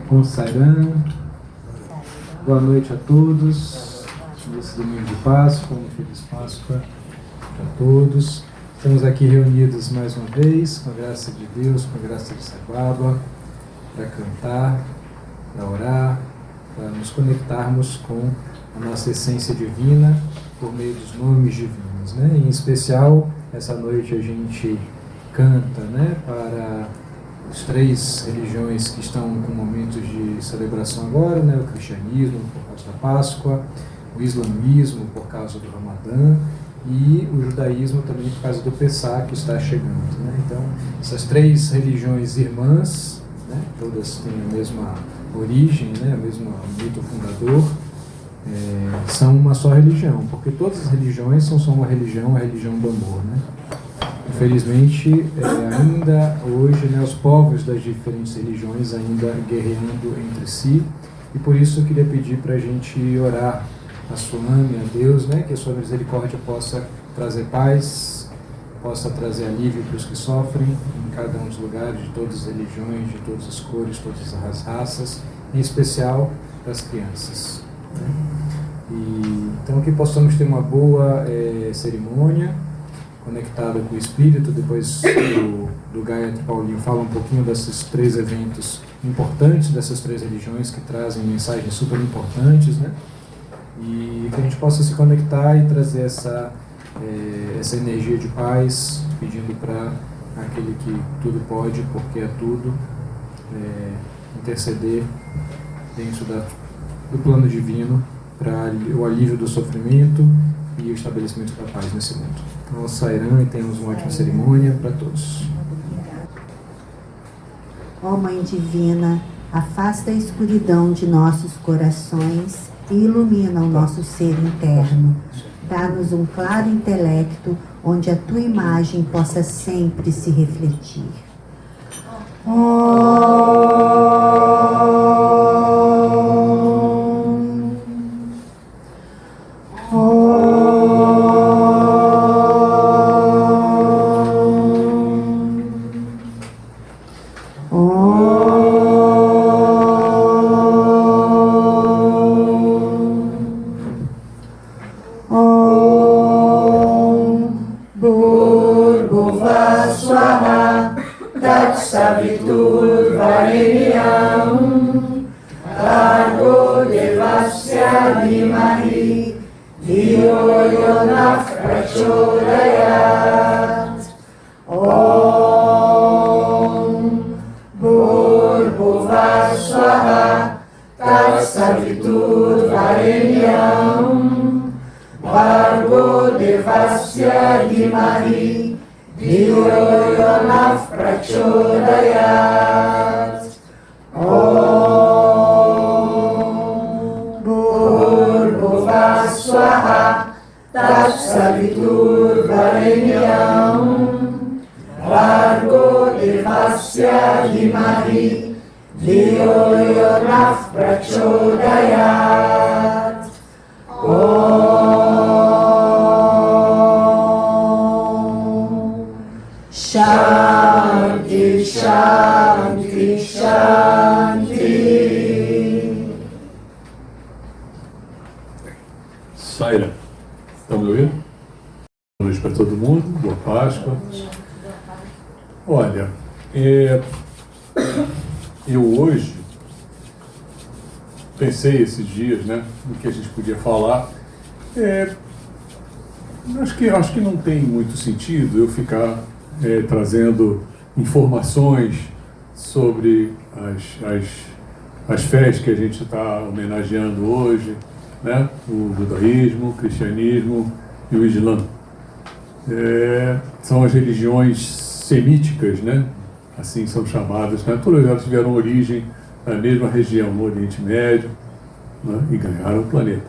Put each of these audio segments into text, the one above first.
Com Sairan. Boa noite a todos. Nesse domingo de Páscoa, uma feliz Páscoa a todos. Estamos aqui reunidos mais uma vez, com a graça de Deus, com a graça de Sai Baba, para cantar, para orar, para nos conectarmos com a nossa essência divina por meio dos nomes divinos, né? Em especial, essa noite a gente canta, né, para as três religiões que estão com momentos de celebração agora, né? O cristianismo por causa da Páscoa, o islamismo por causa do Ramadã e o judaísmo também por causa do Pessah que está chegando, né? Então, essas três religiões irmãs, né, todas têm a mesma origem, né, o mesmo mito fundador, são uma só religião, porque todas as religiões são só uma religião, a religião do amor, né? Infelizmente, ainda hoje, né, os povos das diferentes religiões ainda guerreando entre si, e por isso eu queria pedir para a gente orar a Swami, a Deus, né, que a sua misericórdia possa trazer paz, possa trazer alívio para os que sofrem em cada um dos lugares, de todas as religiões, de todas as cores, todas as raças, em especial para as crianças, né? Então que possamos ter uma boa cerimônia conectada com o Espírito. Depois do Gayatri Paulinho fala um pouquinho desses três eventos importantes, dessas três religiões que trazem mensagens super importantes, né? E que a gente possa se conectar e trazer essa energia de paz, pedindo para aquele que tudo pode, porque é tudo, interceder dentro do plano divino para o alívio do sofrimento e o estabelecimento da paz nesse mundo. Então, Sairan, e tenhamos uma ótima cerimônia para todos. Ó Mãe Divina, afasta a escuridão de nossos corações e ilumina o nosso ser interno. Dá-nos um claro intelecto onde a tua imagem possa sempre se refletir. Shanti, Shanti, Shanti. Saira, estão me ouvindo? Boa noite para todo mundo, boa Páscoa. Olha, eu hoje pensei esses dias, né, no que a gente podia falar. Acho que não tem muito sentido eu ficar trazendo informações sobre as fés que a gente está homenageando hoje, né? O judaísmo, o cristianismo e o islã. São as religiões semíticas, né? Assim são chamadas, né? Todas elas tiveram origem na mesma região, no Oriente Médio, né? E ganharam o planeta.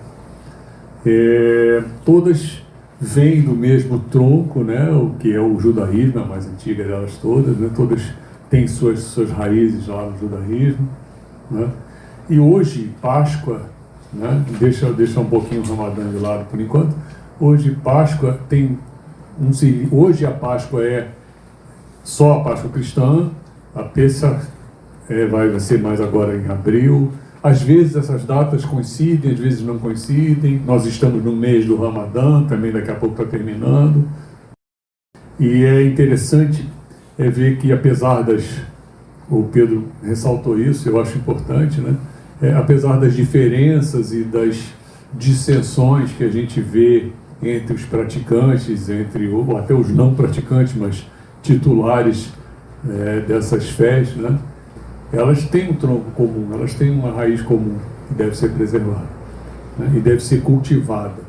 Todas vêm do mesmo tronco, né? O que é o judaísmo, a mais antiga delas todas, né? Todas têm suas raízes lá no judaísmo, né? E hoje, Páscoa, né? Deixa um pouquinho o Ramadã de lado por enquanto. Hoje, Páscoa hoje a Páscoa é só a Páscoa cristã, a Pessah vai ser mais agora em abril. Às vezes essas datas coincidem, às vezes não coincidem. Nós estamos no mês do Ramadã, também daqui a pouco está terminando. E é interessante ver que, apesar o Pedro ressaltou isso, eu acho importante, né? Apesar das diferenças e das dissensões que a gente vê entre os praticantes, ou até os não praticantes, mas titulares dessas fés, né? Elas têm um tronco comum, elas têm uma raiz comum que deve ser preservada, né? E deve ser cultivada,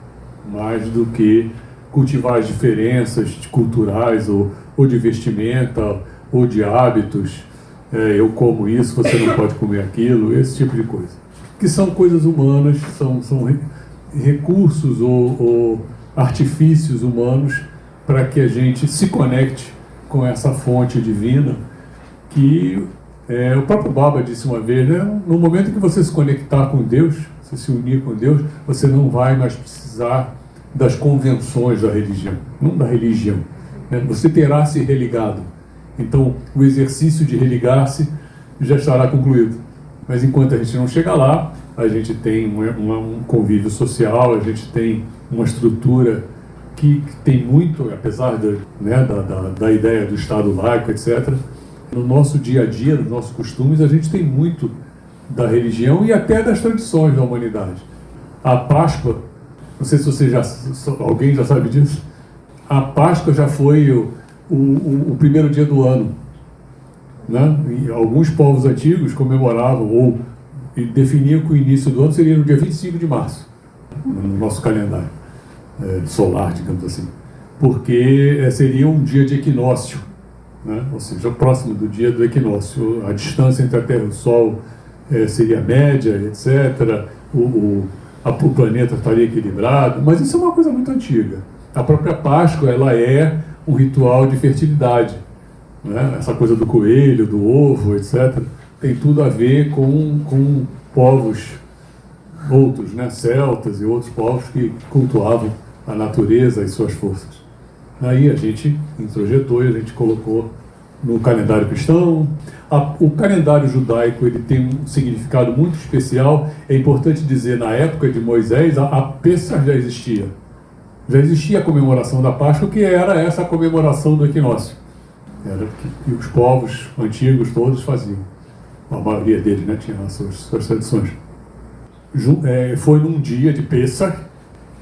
mais do que cultivar as diferenças culturais ou de vestimenta ou de hábitos. Eu como isso, você não pode comer aquilo, esse tipo de coisa. Que são coisas humanas, são recursos ou artifícios humanos para que a gente se conecte com essa fonte divina que o próprio Baba disse uma vez, né? No momento que você se conectar com Deus, você se unir com Deus, você não vai mais precisar das convenções da religião, não da religião, né? Você terá se religado. Então, o exercício de religar-se já estará concluído. Mas enquanto a gente não chega lá, a gente tem um convívio social, a gente tem uma estrutura que tem muito, apesar da ideia do Estado laico, etc., no nosso dia a dia, nos nossos costumes, a gente tem muito da religião e até das tradições da humanidade. A Páscoa, não sei se alguém já sabe disso, a Páscoa já foi o primeiro dia do ano, né? E alguns povos antigos comemoravam e definiam que o início do ano seria no dia 25 de março, no nosso calendário solar, digamos assim, porque seria um dia de equinócio, né? Ou seja, próximo do dia do equinócio. A distância entre a Terra e o Sol seria média, etc. O planeta estaria equilibrado, mas isso é uma coisa muito antiga. A própria Páscoa, ela é um ritual de fertilidade, né? Essa coisa do coelho, do ovo, etc., tem tudo a ver com povos outros, né? Celtas e outros povos que cultuavam a natureza e suas forças. Aí a gente introjetou e a gente colocou no calendário cristão. O calendário judaico, ele tem um significado muito especial. É importante dizer, na época de Moisés, a Pêssar já existia. Já existia a comemoração da Páscoa, que era essa comemoração do equinócio. Era que os povos antigos todos faziam. A maioria deles, né, tinha as suas tradições. Foi num dia de Pêssar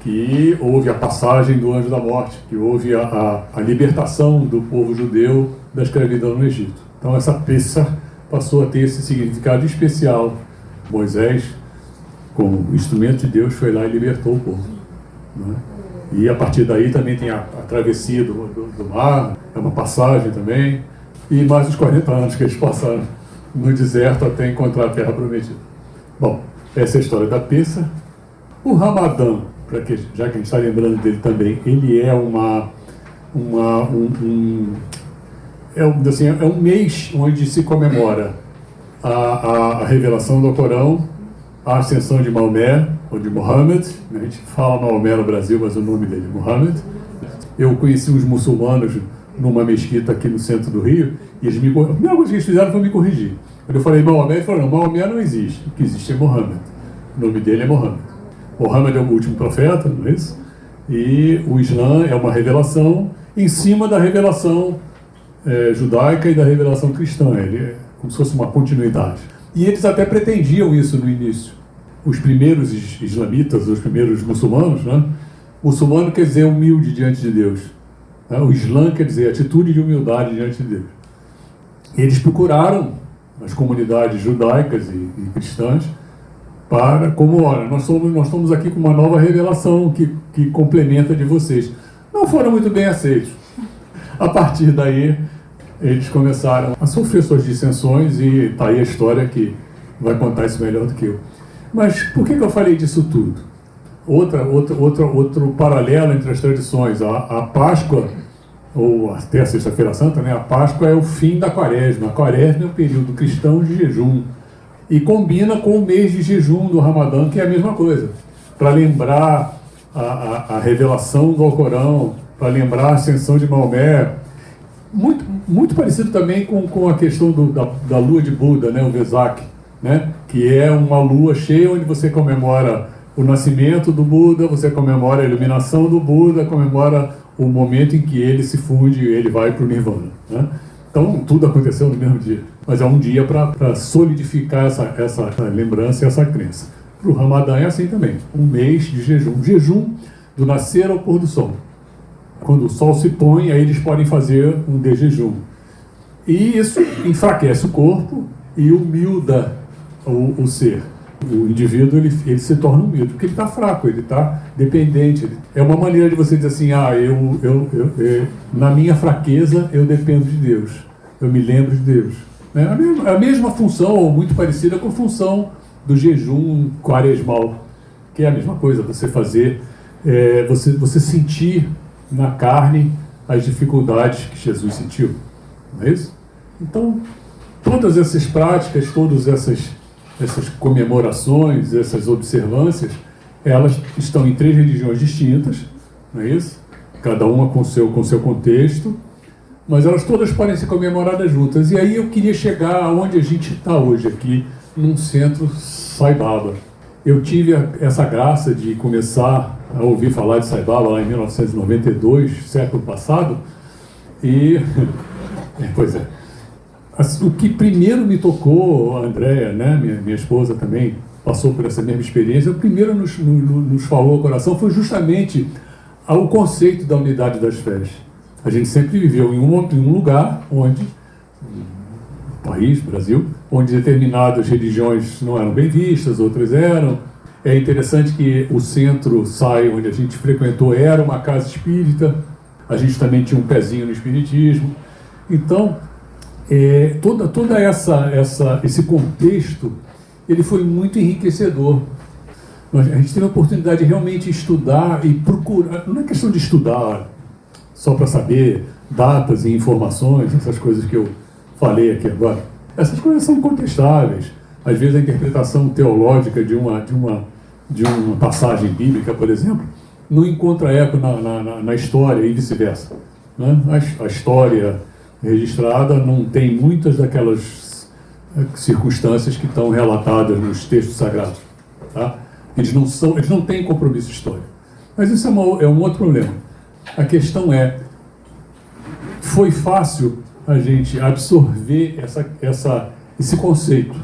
que houve a passagem do anjo da morte, que houve a libertação do povo judeu da escravidão no Egito. Então essa Pêssar passou a ter esse significado especial. Moisés, como instrumento de Deus, foi lá e libertou o povo, né? E a partir daí também tem a travessia do mar, é uma passagem também, e mais os 40 anos que eles passaram no deserto até encontrar a terra prometida. Bom, essa é a história da Pêssar. O Ramadã, já que a gente está lembrando dele também, ele é um mês onde se comemora a revelação do Corão, a ascensão de Maomé, ou de Muhammad. A gente fala Maomé no Brasil, mas o nome dele é Muhammad. Eu conheci uns muçulmanos numa mesquita aqui no centro do Rio, e eles a primeira coisa que eles fizeram foi me corrigir. Quando eu falei Maomé, eles falaram, não, Maomé não existe, o que existe é Muhammad. O nome dele é Muhammad. Muhammad é o último profeta, não é isso? E o Islã é uma revelação em cima da revelação judaica e da revelação cristã. Ele é como se fosse uma continuidade. E eles até pretendiam isso no início. Os primeiros islamitas, os primeiros muçulmanos, né? Muçulmano quer dizer humilde diante de Deus, né? O Islã quer dizer atitude de humildade diante de Deus. E eles procuraram as comunidades judaicas e cristãs olha, nós estamos aqui com uma nova revelação que complementa de vocês. Não foram muito bem aceitos. A partir daí, eles começaram a sofrer suas dissensões, e está aí a história que vai contar isso melhor do que eu. Mas por que eu falei disso tudo? Outro paralelo entre as tradições. A Páscoa, ou até a Sexta-feira Santa, né? A Páscoa é o fim da Quaresma. A Quaresma é o período cristão de jejum. E combina com o mês de jejum do Ramadã, que é a mesma coisa. Para lembrar a revelação do Alcorão, para lembrar a ascensão de Maomé. muito parecido também com a questão da lua de Buda, né, o Vesak, né, que é uma lua cheia onde você comemora o nascimento do Buda, você comemora a iluminação do Buda, comemora o momento em que ele se funde e ele vai para o Nirvana, né? Então, tudo aconteceu no mesmo dia. Mas é um dia para solidificar essa lembrança e essa crença. Para o Ramadã é assim também. Um mês de jejum. Jejum do nascer ao pôr do sol. Quando o sol se põe, aí eles podem fazer um de jejum. E isso enfraquece o corpo e humilda o ser. O indivíduo ele se torna humilde, porque ele está fraco, ele está dependente. É uma maneira de você dizer assim, na minha fraqueza eu dependo de Deus, eu me lembro de Deus. A mesma função, ou muito parecida com a função do jejum quaresmal, que é a mesma coisa, você fazer, você sentir na carne as dificuldades que Jesus sentiu, não é isso? Então, todas essas práticas, todas essas comemorações, essas observâncias, elas estão em 3 religiões distintas, não é isso? Cada uma com seu contexto, mas elas todas podem ser comemoradas juntas. E aí eu queria chegar aonde a gente está hoje, aqui, num centro Sai Baba. Eu tive essa graça de começar a ouvir falar de Sai Baba lá em 1992, século passado, e... pois é. O que primeiro me tocou, a Andréia, né, minha esposa também passou por essa mesma experiência, o primeiro nos falou ao coração foi justamente o conceito da unidade das fés. A gente sempre viveu em um lugar onde, país, Brasil, onde determinadas religiões não eram bem vistas, outras eram. É interessante que o centro SAI, onde a gente frequentou, era uma casa espírita, a gente também tinha um pezinho no espiritismo. Então, toda esse contexto, ele foi muito enriquecedor. A gente teve a oportunidade de realmente estudar e procurar, não é questão de estudar só para saber datas e informações, essas coisas que eu falei aqui agora. Essas coisas são incontestáveis. Às vezes a interpretação teológica de uma passagem bíblica, por exemplo, não encontra eco na história e vice-versa, né? A história registrada não tem muitas daquelas circunstâncias que estão relatadas nos textos sagrados, tá? Eles não têm compromisso histórico. Mas isso é um outro problema. A questão foi fácil a gente absorver esse conceito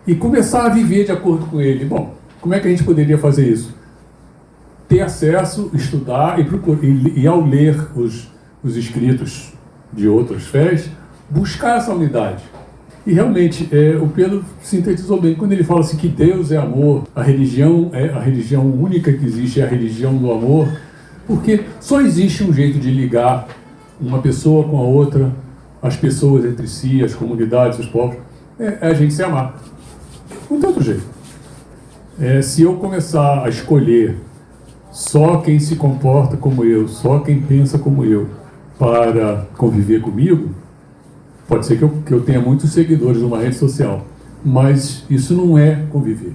e começar a viver de acordo com ele. Bom, como é que a gente poderia fazer isso? Ter acesso, estudar e ao ler os escritos de outras fés, buscar essa unidade. E realmente, o Pedro sintetizou bem, quando ele fala assim que Deus é amor, a religião única que existe é a religião do amor, porque só existe um jeito de ligar uma pessoa com a outra, as pessoas entre si, as comunidades, os povos, é a gente se amar. Não tem outro jeito. Se eu começar a escolher só quem se comporta como eu, só quem pensa como eu, para conviver comigo, pode ser que eu tenha muitos seguidores numa rede social, mas isso não é conviver.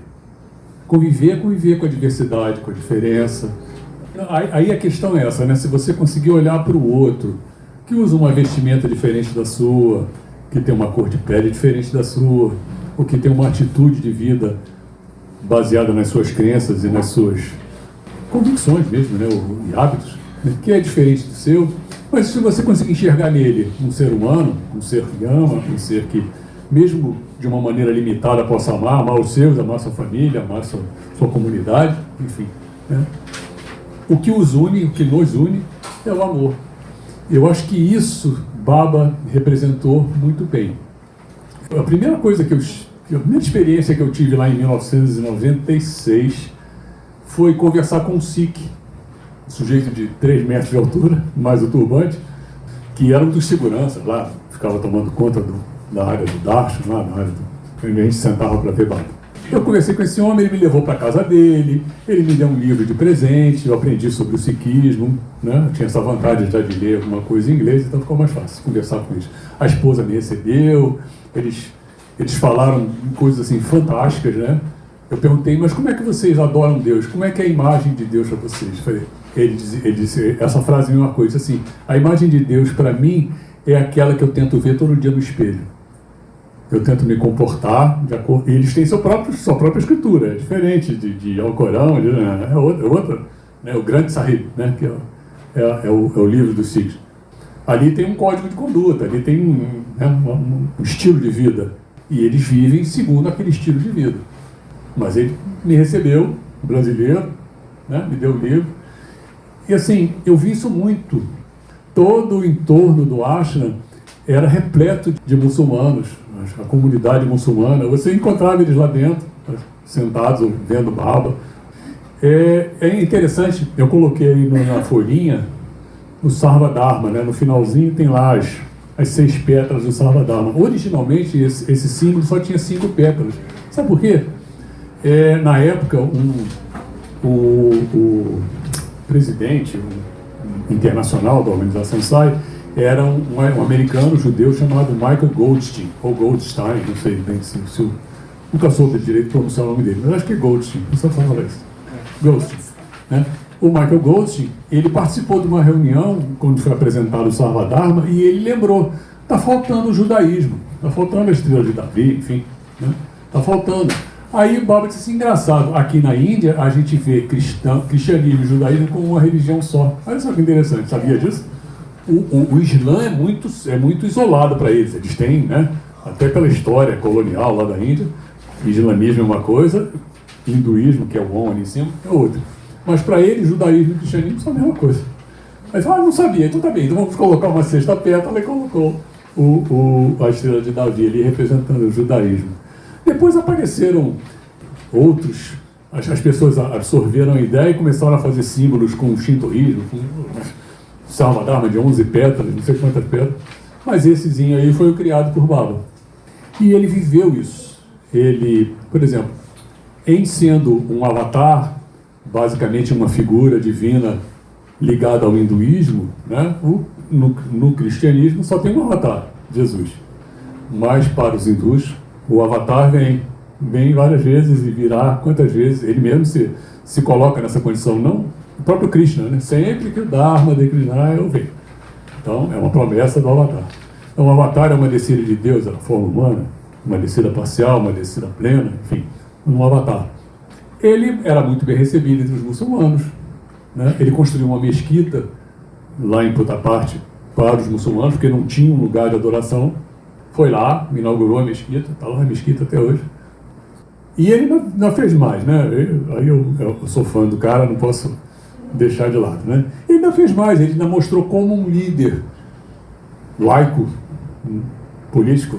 Conviver é conviver com a diversidade, com a diferença. Aí a questão é essa, né? Se você conseguir olhar para o outro, que usa uma vestimenta diferente da sua, que tem uma cor de pele diferente da sua, ou que tem uma atitude de vida baseada nas suas crenças e nas suas convicções mesmo, né? E hábitos, né? Que é diferente do seu. Mas se você conseguir enxergar nele um ser humano, um ser que ama, um ser que, mesmo de uma maneira limitada, possa amar os seus, amar sua família, amar sua comunidade, enfim, né? O que os une, o que nos une, é o amor. Eu acho que isso Baba representou muito bem. A primeira experiência que eu tive lá em 1996 foi conversar com um Sikh, sujeito de 3 metros de altura, mais o turbante, que era um dos seguranças lá, ficava tomando conta da área do darshan, lá na área onde a gente sentava para ver Baba. Eu conversei com esse homem, ele me levou para a casa dele, ele me deu um livro de presente, eu aprendi sobre o sikhismo, né? Eu tinha essa vontade já de ler alguma coisa em inglês, então ficou mais fácil conversar com eles. A esposa me recebeu, eles falaram coisas assim fantásticas, né? Eu perguntei, mas como é que vocês adoram Deus? Como é que é a imagem de Deus para vocês? Ele disse essa frase é uma coisa assim: a imagem de Deus para mim é aquela que eu tento ver todo dia no espelho. Eu tento me comportar de acordo. Eles têm sua própria escritura, é diferente de Alcorão, é outra, né? O Grande Sahib, né? Que é o livro dos Sikhs. Ali tem um código de conduta, ali tem um estilo de vida. E eles vivem segundo aquele estilo de vida. Mas ele me recebeu, brasileiro, né? Me deu o livro. E assim, eu vi isso muito. Todo o entorno do ashram era repleto de muçulmanos, a comunidade muçulmana. Você encontrava eles lá dentro, sentados, vendo Baba. É interessante, eu coloquei aí na folhinha o Sarva Dharma, né? No finalzinho tem lá as 6 pétalas do Sarva Dharma. Originalmente, esse símbolo só tinha 5 pétalas. Sabe por quê? Na época, o presidente internacional da organização SAI era um americano judeu chamado Michael Goldstein, ou Goldstein, não sei bem se eu nunca soube direito pronunciar o nome dele, mas acho que é Goldstein, eu só falo isso. Goldstein, né? O Michael Goldstein, ele participou de uma reunião quando foi apresentado o Sarva Dharma e ele lembrou, está faltando o judaísmo, está faltando a estrela de Davi, enfim, né? Está faltando. Aí o Baba disse assim, engraçado, aqui na Índia a gente vê cristianismo e judaísmo como uma religião só. Olha só que interessante, sabia disso? O Islã é muito isolado para eles. Eles têm, né, até pela história colonial lá da Índia, islamismo é uma coisa, hinduísmo, que é o Om ali em cima, é outra. Mas para eles, judaísmo e cristianismo são a mesma coisa. Aí não sabia, então tá bem, então vamos colocar uma 6ª pétala e colocou a estrela de Davi ali representando o judaísmo. Depois apareceram outros, as pessoas absorveram a ideia e começaram a fazer símbolos com o shintoísmo, com Sarva Dharma de 11 pétalas, não sei quantas pétalas, mas essezinho aí foi o criado por Baba. E ele viveu isso. Ele, por exemplo, em sendo um avatar, basicamente uma figura divina ligada ao hinduísmo, né? No cristianismo só tem um avatar, Jesus. Mas para os hindus, o avatar vem várias vezes e virá quantas vezes, ele mesmo se coloca nessa condição, não o próprio Krishna, né? Sempre que o Dharma declinar, eu venho. Então, é uma promessa do avatar. Então, o avatar é uma descida de Deus na forma humana, uma descida parcial, uma descida plena, enfim, um avatar. Ele era muito bem recebido entre os muçulmanos, né? Ele construiu uma mesquita lá em Puttaparthi para os muçulmanos, porque não tinha um lugar de adoração. Foi lá, inaugurou a mesquita, está lá a mesquita até hoje. E ele não fez mais, né? Aí eu sou fã do cara, não posso deixar de lado, né? Ele ainda fez mais, ele ainda mostrou como um líder laico, político,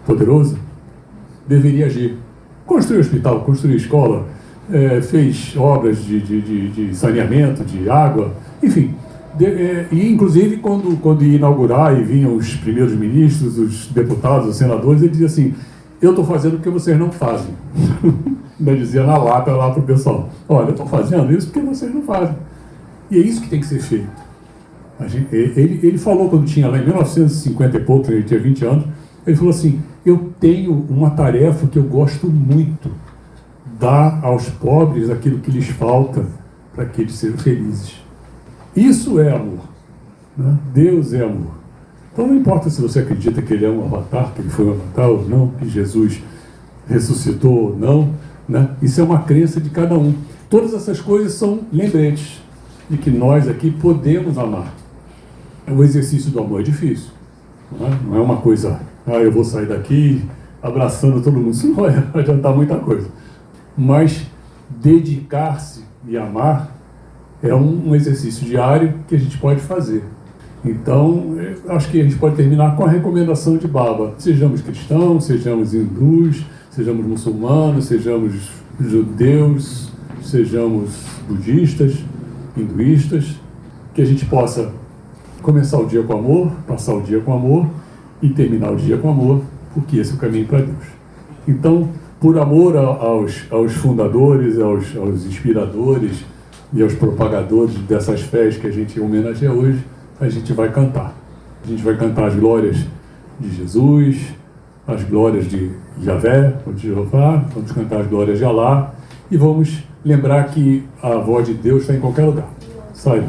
poderoso, deveria agir. Construiu hospital, construiu escola, fez obras de saneamento, de água, enfim. E inclusive quando ia inaugurar e vinham os primeiros ministros, os deputados, os senadores, ele dizia assim, eu estou fazendo o que vocês não fazem. Ainda dizia na lata lá para o pessoal, olha, eu estou fazendo isso porque vocês não fazem. E é isso que tem que ser feito. Ele falou quando tinha lá em 1950 e pouco, ele tinha 20 anos, ele falou assim, eu tenho uma tarefa que eu gosto muito, dar aos pobres aquilo que lhes falta para que eles sejam felizes. Isso é amor, né? Deus é amor. Então não importa se você acredita que ele é um avatar, que ele foi um avatar ou não, que Jesus ressuscitou ou não, né? Isso é uma crença de cada um. Todas essas coisas são lembretes de que nós aqui podemos amar. O exercício do amor é difícil, não é uma coisa, eu vou sair daqui abraçando todo mundo, isso não vai adiantar muita coisa. Mas dedicar-se e amar é um exercício diário que a gente pode fazer. Então, acho que a gente pode terminar com a recomendação de Baba. Sejamos cristãos, sejamos hindus, sejamos muçulmanos, sejamos judeus, sejamos budistas, hinduístas, que a gente possa começar o dia com amor, passar o dia com amor e terminar o dia com amor, porque esse é o caminho para Deus. Então, por amor aos fundadores, aos inspiradores e aos propagadores dessas fés que a gente homenageia hoje, a gente vai cantar. A gente vai cantar as glórias de Jesus, as glórias de Javé, ou de Jeová, vamos cantar as glórias de Alá e vamos lembrar que a voz de Deus está em qualquer lugar. Sabe?